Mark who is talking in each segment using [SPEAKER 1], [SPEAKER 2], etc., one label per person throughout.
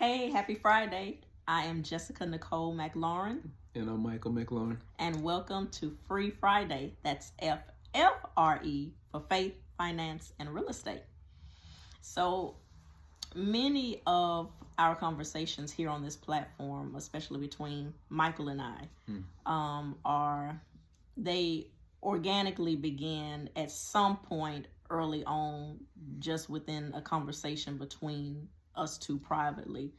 [SPEAKER 1] Hey, happy Friday. I am Jessica Nicole McLaurin.
[SPEAKER 2] And I'm Michael McLaurin.
[SPEAKER 1] And welcome to Free Friday. That's FFRE for Faith, Finance, and Real Estate. So many of our conversations here on this platform, especially between Michael and I, they organically begin at some point early on, just within a conversation between us two privately.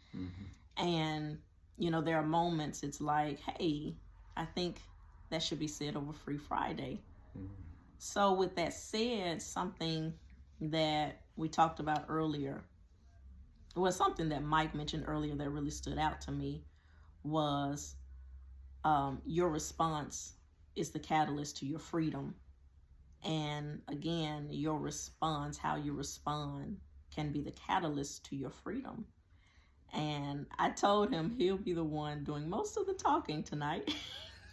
[SPEAKER 1] And there are moments it's like, hey, I think that should be said over Free Friday. So with that said, something that we talked about earlier, something that Mike mentioned earlier that really stood out to me was your response is the catalyst to your freedom. And again, your response, how you respond, can be the catalyst to your freedom. And I told him he'll be the one doing most of the talking tonight.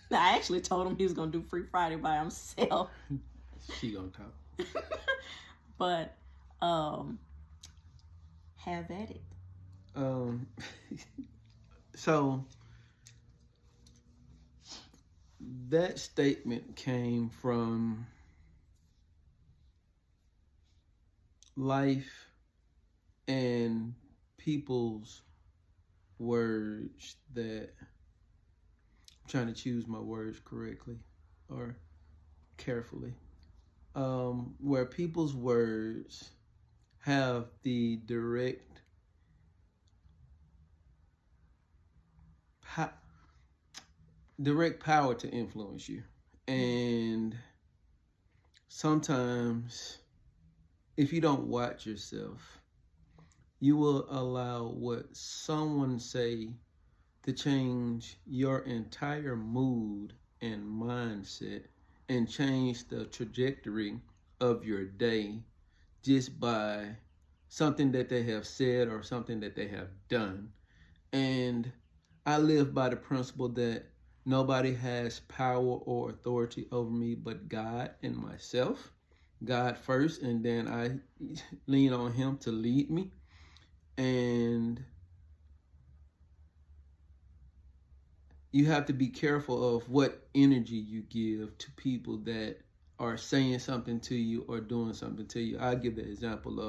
[SPEAKER 1] I actually told him he was going to do Free Friday by himself.
[SPEAKER 2] She gonna talk.
[SPEAKER 1] But have at it.
[SPEAKER 2] So that statement came from life and people's words that I'm trying to choose my words correctly or carefully. Where people's words have the direct power to influence you. And sometimes if you don't watch yourself, you will allow what someone say to change your entire mood and mindset and change the trajectory of your day just by something that they have said or something that they have done. And I live by the principle that nobody has power or authority over me but God and myself. God first, and then I lean on Him to lead me. And you have to be careful of what energy you give to people that are saying something to you or doing something to you. I give the example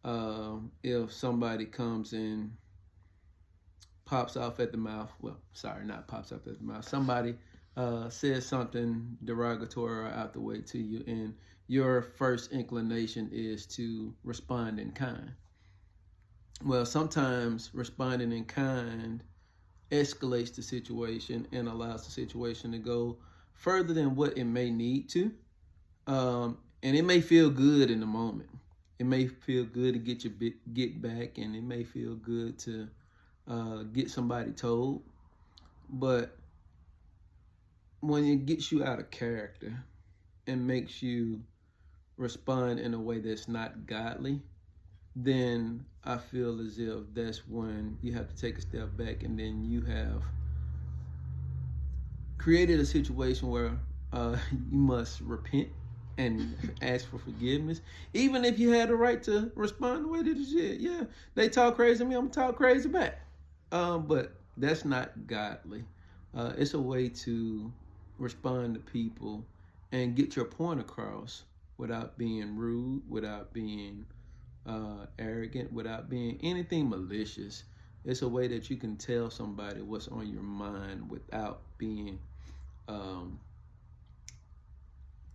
[SPEAKER 2] of if somebody comes and pops off at the mouth. Well, sorry, not pops off at the mouth. Somebody says something derogatory or out the way to you, and your first inclination is to respond in kind. Well, sometimes responding in kind escalates the situation and allows the situation to go further than what it may need to. And it may feel good in the moment. It may feel good to get back, and it may feel good to get somebody told. But when it gets you out of character and makes you respond in a way that's not godly, then I feel as if that's when you have to take a step back, and then you have created a situation where you must repent and ask for forgiveness. Even if you had the right to respond the way that you did. Yeah, they talk crazy to me, I'm gonna talk crazy back. But that's not godly. It's a way to respond to people and get your point across without being rude, without being arrogant, without being anything malicious. It's a way that you can tell somebody what's on your mind without being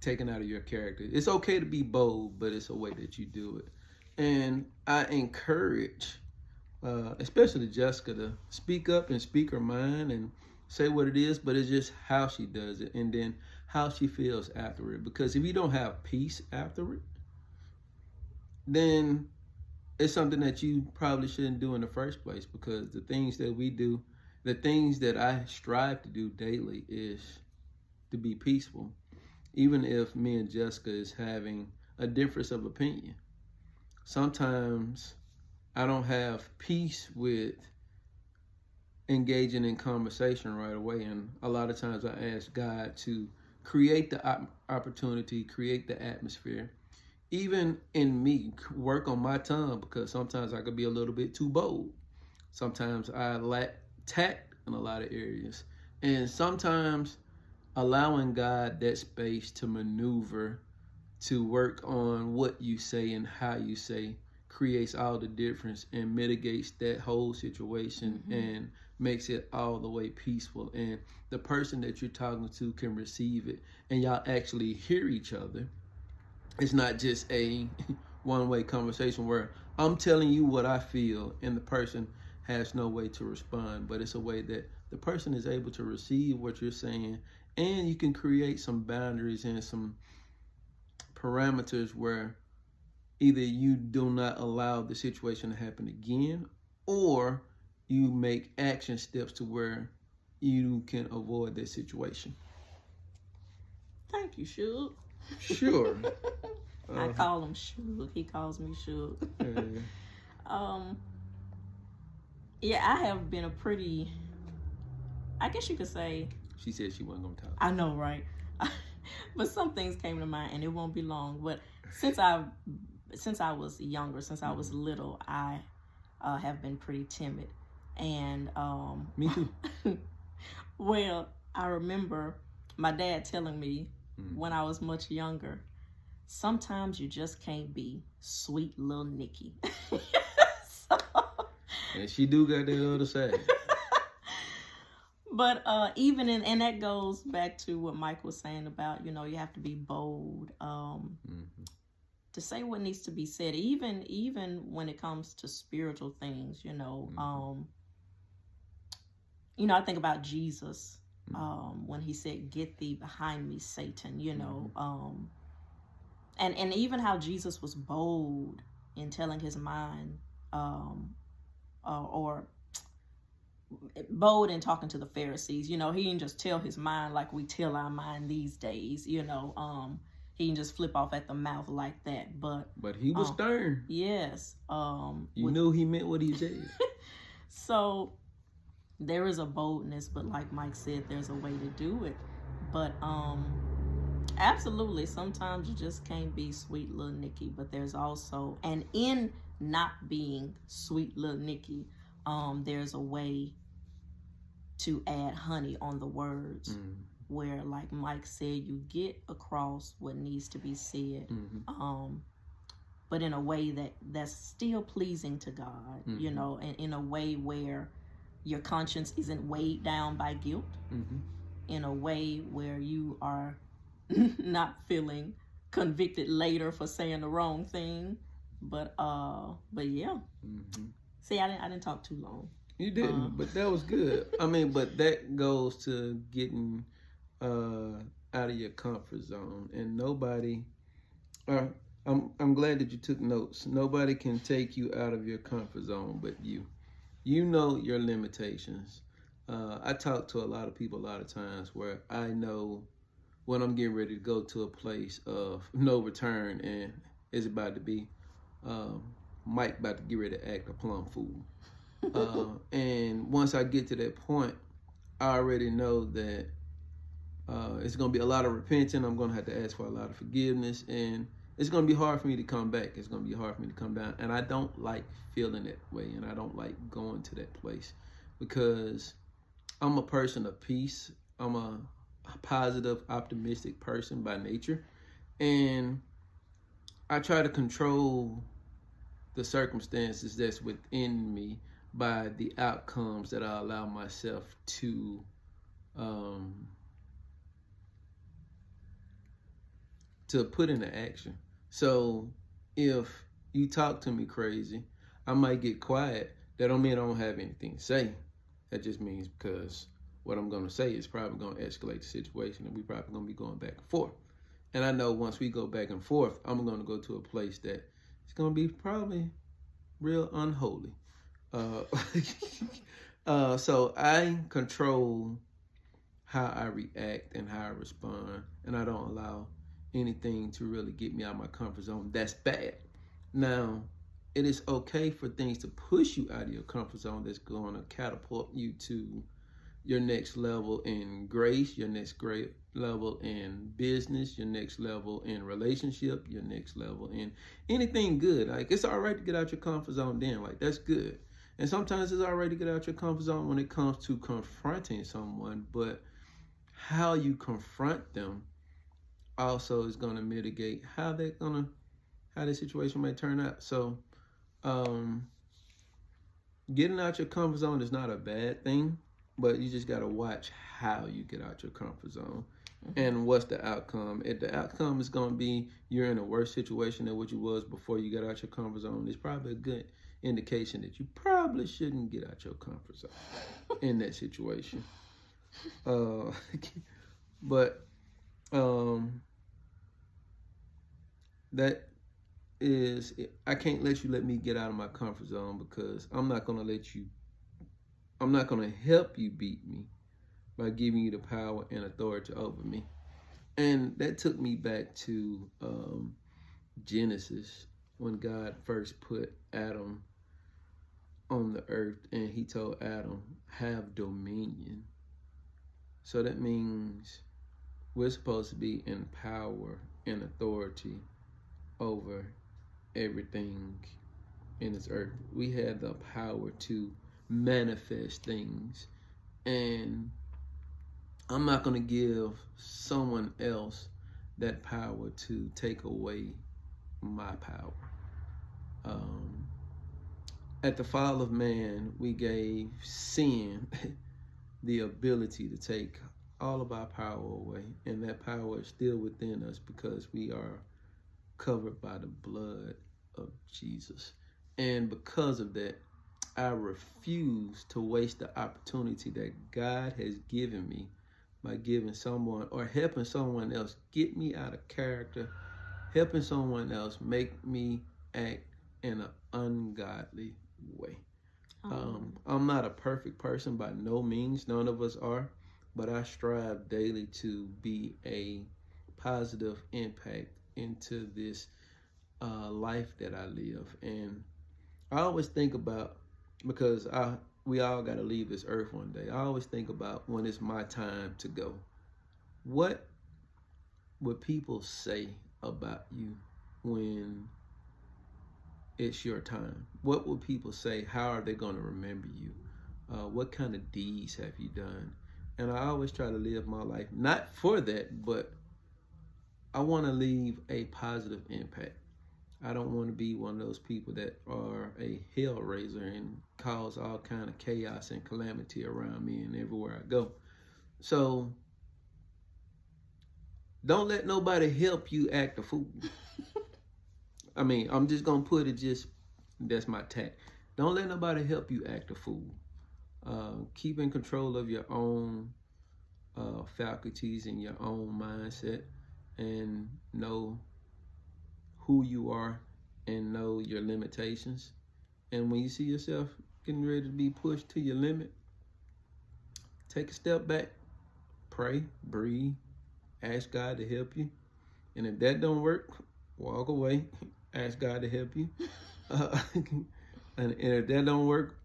[SPEAKER 2] taken out of your character. It's okay to be bold, but it's a way that you do it. And I encourage, especially Jessica, to speak up and speak her mind and say what it is, but it's just how she does it and then how she feels after it. Because if you don't have peace after it, then it's something that you probably shouldn't do in the first place, because the things that we do, the things that I strive to do daily is to be peaceful. Even if me and Jessica is having a difference of opinion, sometimes I don't have peace with engaging in conversation right away. And a lot of times I ask God to create the opportunity, create the atmosphere, even in me, work on my tongue, because sometimes I could be a little bit too bold. Sometimes I lack tact in a lot of areas. And sometimes allowing God that space to maneuver, to work on what you say and how you say, creates all the difference and mitigates that whole situation and makes it all the way peaceful. And the person that you're talking to can receive it and y'all actually hear each other. It's not just a one-way conversation where I'm telling you what I feel and the person has no way to respond, but it's a way that the person is able to receive what you're saying, and you can create some boundaries and some parameters where either you do not allow the situation to happen again, or you make action steps to where you can avoid that situation.
[SPEAKER 1] Thank you, Suge.
[SPEAKER 2] Sure.
[SPEAKER 1] I call him Suge. He calls me Suge. Yeah, I have been a pretty, I guess you could say.
[SPEAKER 2] She said she wasn't going to talk.
[SPEAKER 1] I know, right? But some things came to mind, and it won't be long. But since I was younger, since I was little, I have been pretty timid. And
[SPEAKER 2] me too.
[SPEAKER 1] Well, I remember my dad telling me when I was much younger, sometimes you just can't be sweet little Nikki. So,
[SPEAKER 2] and she do got that other side.
[SPEAKER 1] But even and that goes back to what Mike was saying about, you have to be bold to say what needs to be said, even when it comes to spiritual things, I think about Jesus when he said, "Get thee behind me, Satan," and even how Jesus was bold in telling his mind, or bold in talking to the Pharisees. He didn't just tell his mind like we tell our mind these days. He didn't just flip off at the mouth like that. But
[SPEAKER 2] he was stern.
[SPEAKER 1] Yes.
[SPEAKER 2] You knew he meant what he said.
[SPEAKER 1] So there is a boldness, but like Mike said, there's a way to do it. But absolutely, sometimes you just can't be sweet little Nikki. But there's also, and in not being sweet little Nikki, there's a way to add honey on the words where, like Mike said, you get across what needs to be said, but in a way that's still pleasing to God, and in a way where your conscience isn't weighed down by guilt, in a way where you are not feeling convicted later for saying the wrong thing. But yeah. See, I didn't talk too long.
[SPEAKER 2] You didn't, but that was good. I mean, but that goes to getting out of your comfort zone. And nobody, I'm glad that you took notes. Nobody can take you out of your comfort zone but you. You know your limitations. I talk to a lot of people a lot of times where I know when I'm getting ready to go to a place of no return, and it's about to be Mike about to get ready to act a plum fool. And once I get to that point, I already know that it's going to be a lot of repenting. I'm going to have to ask for a lot of forgiveness, and it's going to be hard for me to come back. It's going to be hard for me to come down, and I don't like feeling that way, and I don't like going to that place because I'm a person of peace. I'm a positive, optimistic person by nature, and I try to control the circumstances that's within me by the outcomes that I allow myself to put into action. So if you talk to me crazy, I might get quiet. That don't mean I don't have anything to say. That just means because what I'm going to say is probably going to escalate the situation, and we probably going to be going back and forth. And I know once we go back and forth, I'm going to go to a place that it's going to be probably real unholy. So I control how I react and how I respond, and I don't allow anything to really get me out of my comfort zone. That's bad. Now, it is okay for things to push you out of your comfort zone that's going to catapult you to your next level in grace, your next great level in business, your next level in relationship, your next level in anything good. Like, it's all right to get out your comfort zone then. Like, that's good. And sometimes it's all right to get out your comfort zone when it comes to confronting someone, but how you confront them also is going to mitigate how the situation may turn out. So, getting out your comfort zone is not a bad thing, but you just got to watch how you get out your comfort zone and what's the outcome. If the outcome is going to be you're in a worse situation than what you was before you got out your comfort zone, it's probably a good indication that you probably shouldn't get out your comfort zone in that situation. But that is, I can't let you let me get out of my comfort zone, because I'm not going to help you beat me by giving you the power and authority over me. And that took me back to Genesis, when God first put Adam on the earth, and he told Adam, have dominion. So that means we're supposed to be in power and authority over everything in this earth. We have the power to manifest things, and I'm not going to give someone else that power to take away my power. At the fall of man, we gave sin the ability to take all of our power away, and that power is still within us because we are covered by the blood of Jesus. And because of that, I refuse to waste the opportunity that God has given me by giving someone or helping someone else get me out of character, helping someone else make me act in an ungodly way. I'm not a perfect person by no means. None of us are. But I strive daily to be a positive impact into this life that I live. And I always think about, because we all got to leave this earth one day, I always think about when it's my time to go. What would people say about you when it's your time? What will people say? How are they going to remember you? What kind of deeds have you done? And I always try to live my life, not for that, but I want to leave a positive impact. I don't want to be one of those people that are a hellraiser and cause all kind of chaos and calamity around me and everywhere I go. So don't let nobody help you act a fool. I mean, I'm just going to put it that's my tact. Don't let nobody help you act a fool. Keep in control of your own faculties and your own mindset, and know who you are and know your limitations. And when you see yourself getting ready to be pushed to your limit, take a step back, pray, breathe, ask God to help you. And if that don't work, walk away, ask God to help you. And if that don't work,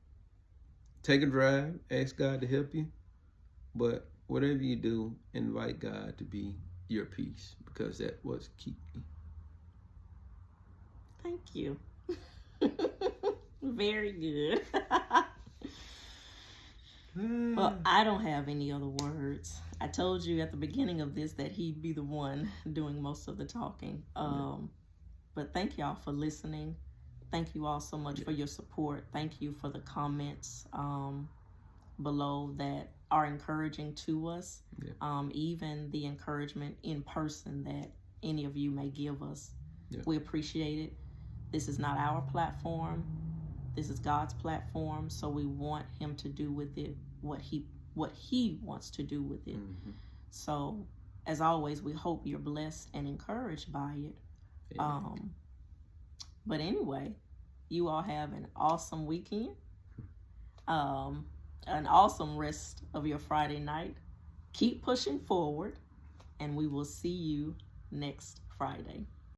[SPEAKER 2] take a drive, ask God to help you. But whatever you do, invite God to be your peace, because that was keep me.
[SPEAKER 1] Thank you. Very good. Well, I don't have any other words. I told you at the beginning of this that he'd be the one doing most of the talking. But thank y'all for listening. Thank you all so much for your support. Thank you for the comments below that are encouraging to us. Even the encouragement in person that any of you may give us. We appreciate it. This is not our platform. This is God's platform, so we want him to do with it what he wants to do with it. So, as always, we hope you're blessed and encouraged by it. But anyway, you all have an awesome weekend, an awesome rest of your Friday night. Keep pushing forward, and we will see you next Friday.